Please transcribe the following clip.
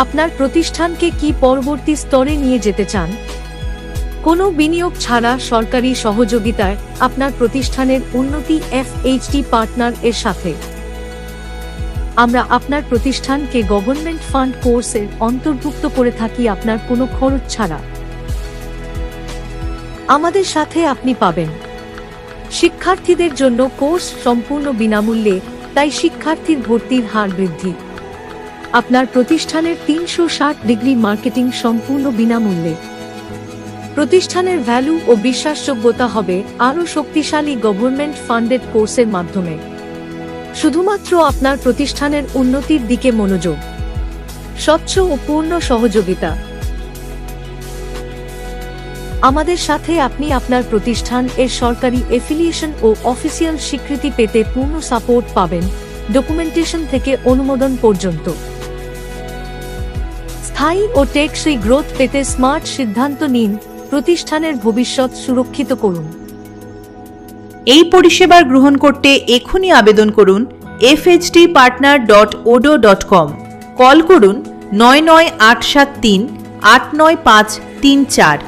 আপনার প্রতিষ্ঠানকে কি পরবর্তী স্তরে নিয়ে যেতে চান? কোনো বিনিয়োগ ছাড়া সরকারি সহযোগিতায় আপনার প্রতিষ্ঠানের উন্নতি FHD পার্টনার এর সাথে। আমরা আপনার প্রতিষ্ঠানকে গভর্নমেন্ট ফান্ড কোর্সের অন্তর্ভুক্ত করে থাকি আপনার কোনো খরচ ছাড়া। আমাদের সাথে আপনি পাবেন শিক্ষার্থীদের জন্য কোর্স সম্পূর্ণ বিনামূল্যে, তাই শিক্ষার্থীর ভর্তির হার বৃদ্ধি। আপনার প্রতিষ্ঠানের 360 ডিগ্রি মার্কেটিং সম্পূর্ণ বিনামূল্যে। প্রতিষ্ঠানের ভ্যালু ও বিশ্বাসযোগ্যতা হবে আরও শক্তিশালী গভর্নমেন্ট ফান্ডেড কোর্সের মাধ্যমে। শুধুমাত্র আপনার প্রতিষ্ঠানের উন্নতির দিকে মনোযোগ, স্বচ্ছ ও পূর্ণ সহযোগিতা। আমাদের সাথে আপনি আপনার প্রতিষ্ঠান এর সরকারি এফিলিয়েশন ও অফিসিয়াল স্বীকৃতি পেতে পূর্ণ সাপোর্ট পাবেন, ডকুমেন্টেশন থেকে অনুমোদন পর্যন্ত। স্থায়ী ও টেকসই গ্রোথ পেতে স্মার্ট সিদ্ধান্ত নিন, প্রতিষ্ঠানের ভবিষ্যৎ সুরক্ষিত করুন। এই পরিষেবার গ্রহণ করতে এখনই আবেদন করুন fhdpartner.odo.com। কল করুন 99873 89534।